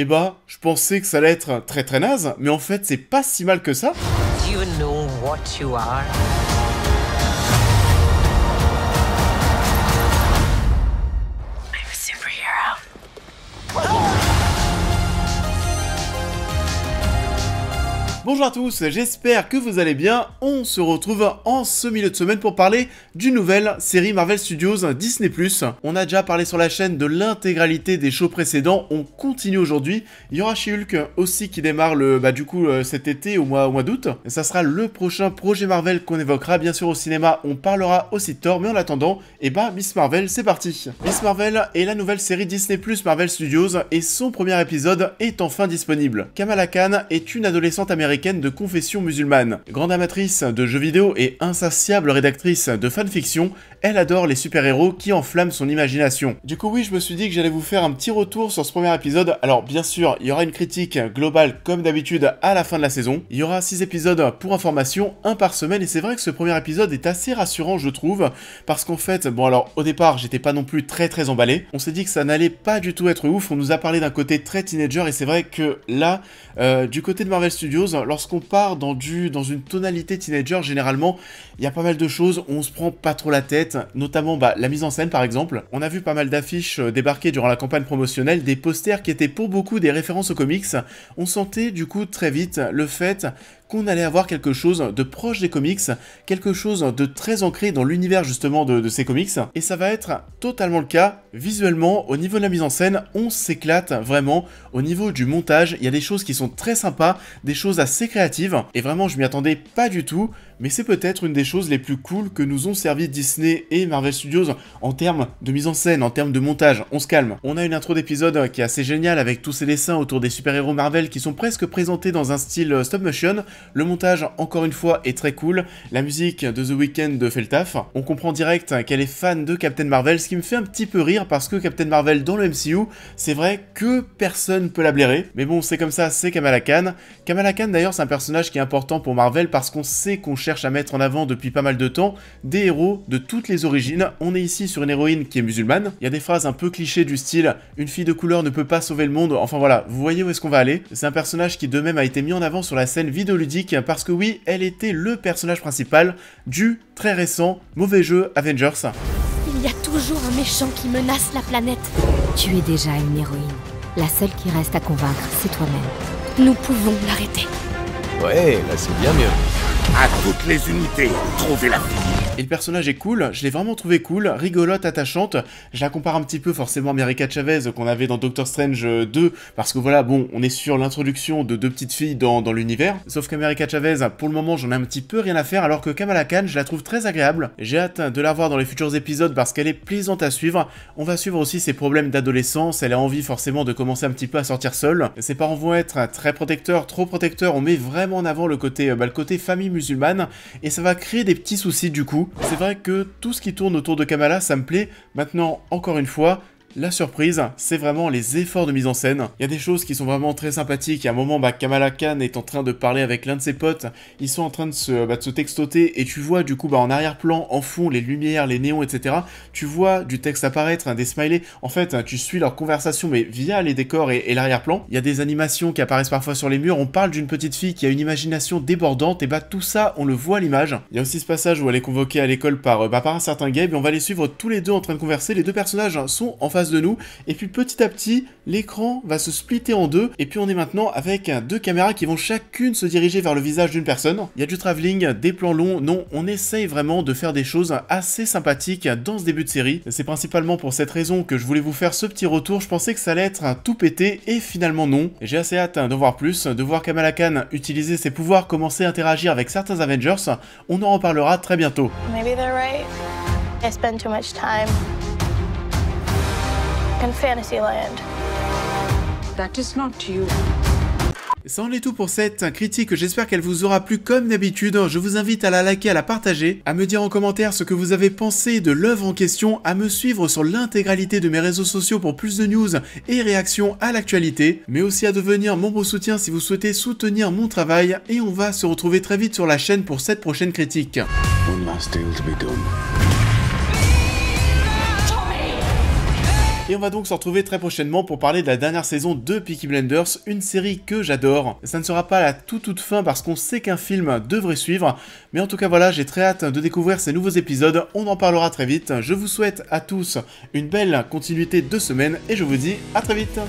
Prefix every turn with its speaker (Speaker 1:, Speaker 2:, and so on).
Speaker 1: Eh bah, je pensais que ça allait être très très naze, mais en fait c'est pas si mal que ça.
Speaker 2: Do you know what you are? I'm a superhero.
Speaker 1: Bonjour à tous, j'espère que vous allez bien. On se retrouve en ce milieu de semaine pour parler d'une nouvelle série Marvel Studios Disney+. On a déjà parlé sur la chaîne de l'intégralité des shows précédents, on continue aujourd'hui. Il y aura She-Hulk aussi qui démarre cet été au mois d'août. Ça sera le prochain projet Marvel qu'on évoquera. Bien sûr au cinéma, on parlera aussi de Thor, mais en attendant, Miss Marvel, c'est parti. Miss Marvel est la nouvelle série Disney+ Marvel Studios et son premier épisode est enfin disponible. Kamala Khan est une adolescente américaine de confession musulmane. Grande amatrice de jeux vidéo et insatiable rédactrice de fanfiction, elle adore les super-héros qui enflamment son imagination. Du coup oui, je me suis dit que j'allais vous faire un petit retour sur ce premier épisode. Alors bien sûr, il y aura une critique globale comme d'habitude à la fin de la saison. Il y aura 6 épisodes pour information, 1 par semaine, et c'est vrai que ce premier épisode est assez rassurant je trouve, parce qu'en fait, au départ j'étais pas non plus très emballé. On s'est dit que ça n'allait pas du tout être ouf, on nous a parlé d'un côté très teenager, et c'est vrai que là, du côté de Marvel Studios, lorsqu'on part dans une tonalité teenager, généralement, il y a pas mal de choses, on se prend pas trop la tête, notamment la mise en scène par exemple. On a vu pas mal d'affiches débarquer durant la campagne promotionnelle, des posters qui étaient pour beaucoup des références aux comics. On sentait du coup très vite le fait qu'on allait avoir quelque chose de proche des comics, quelque chose de très ancré dans l'univers justement de ces comics, et ça va être totalement le cas. Visuellement, au niveau de la mise en scène, on s'éclate vraiment. Au niveau du montage, il y a des choses qui sont très sympas, des choses assez créatives, et vraiment je m'y attendais pas du tout, mais c'est peut-être une des choses les plus cool que nous ont servi Disney et Marvel Studios en termes de mise en scène, en termes de montage. On se calme. On a une intro d'épisode qui est assez géniale avec tous ces dessins autour des super-héros Marvel qui sont presque présentés dans un style stop motion. Le montage, encore une fois, est très cool. La musique de The Weeknd fait le taf. On comprend direct qu'elle est fan de Captain Marvel, ce qui me fait un petit peu rire parce que Captain Marvel dans le MCU, c'est vrai que personne peut la blairer. Mais bon, c'est comme ça, c'est Kamala Khan. Kamala Khan d'ailleurs, c'est un personnage qui est important pour Marvel parce qu'on sait qu'on cherche à mettre en avant depuis pas mal de temps des héros de toutes les origines. On est ici sur une héroïne qui est musulmane. Il y a des phrases un peu clichés du style « Une fille de couleur ne peut pas sauver le monde ». Enfin voilà, vous voyez où est-ce qu'on va aller. C'est un personnage qui de même a été mis en avant sur la scène vidéoludique parce que oui, elle était le personnage principal du très récent mauvais jeu Avengers.
Speaker 3: Il y a toujours un méchant qui menace la planète.
Speaker 4: Tu es déjà une héroïne. La seule qui reste à convaincre, c'est toi-même.
Speaker 3: Nous pouvons l'arrêter.
Speaker 5: Ouais, là c'est bien mieux.
Speaker 6: À toutes les unités, trouvez la fille.
Speaker 1: Et le personnage est cool, je l'ai vraiment trouvé cool, rigolote, attachante. Je la compare un petit peu forcément à America Chavez qu'on avait dans Doctor Strange 2, parce que voilà, bon, on est sur l'introduction de deux petites filles dans l'univers. Sauf qu'America Chavez, pour le moment, j'en ai un petit peu rien à faire, alors que Kamala Khan, je la trouve très agréable. J'ai hâte de la voir dans les futurs épisodes parce qu'elle est plaisante à suivre. On va suivre aussi ses problèmes d'adolescence, elle a envie forcément de commencer un petit peu à sortir seule. Ses parents vont être très protecteurs, trop protecteurs, on met vraiment en avant le côté famille musulmane, et ça va créer des petits soucis du coup. C'est vrai que tout ce qui tourne autour de Kamala, ça me plaît. Maintenant, encore une fois, la surprise, c'est vraiment les efforts de mise en scène. Il y a des choses qui sont vraiment très sympathiques. À un moment, Kamala Khan est en train de parler avec l'un de ses potes. Ils sont en train de se textoter et tu vois du coup en arrière-plan, en fond, les lumières, les néons, etc. Tu vois du texte apparaître, des smileys. En fait, tu suis leur conversation mais via les décors et l'arrière-plan. Il y a des animations qui apparaissent parfois sur les murs. On parle d'une petite fille qui a une imagination débordante et tout ça, on le voit à l'image. Il y a aussi ce passage où elle est convoquée à l'école par un certain Gabe et on va les suivre tous les deux en train de converser. Les deux personnages sont en face de nous, et puis petit à petit l'écran va se splitter en deux, et puis on est maintenant avec deux caméras qui vont chacune se diriger vers le visage d'une personne. Il y a du travelling, des plans longs, non, on essaye vraiment de faire des choses assez sympathiques dans ce début de série. C'est principalement pour cette raison que je voulais vous faire ce petit retour. Je pensais que ça allait être un tout pété, et finalement non. J'ai assez hâte de voir plus, de voir Kamala Khan utiliser ses pouvoirs, commencer à interagir avec certains Avengers. On en reparlera très bientôt.
Speaker 7: Maybe they're right. I spend too much time in Fantasyland.
Speaker 2: That is not you.
Speaker 1: Ça en est tout pour cette critique, j'espère qu'elle vous aura plu comme d'habitude. Je vous invite à la liker, à la partager, à me dire en commentaire ce que vous avez pensé de l'œuvre en question, à me suivre sur l'intégralité de mes réseaux sociaux pour plus de news et réactions à l'actualité, mais aussi à devenir membre soutien si vous souhaitez soutenir mon travail, et on va se retrouver très vite sur la chaîne pour cette prochaine critique.
Speaker 6: One last deal to be done.
Speaker 1: Et on va donc se retrouver très prochainement pour parler de la dernière saison de Peaky Blinders, une série que j'adore. Ça ne sera pas la toute fin parce qu'on sait qu'un film devrait suivre, mais en tout cas voilà, j'ai très hâte de découvrir ces nouveaux épisodes, on en parlera très vite. Je vous souhaite à tous une belle continuité de semaine et je vous dis à très vite.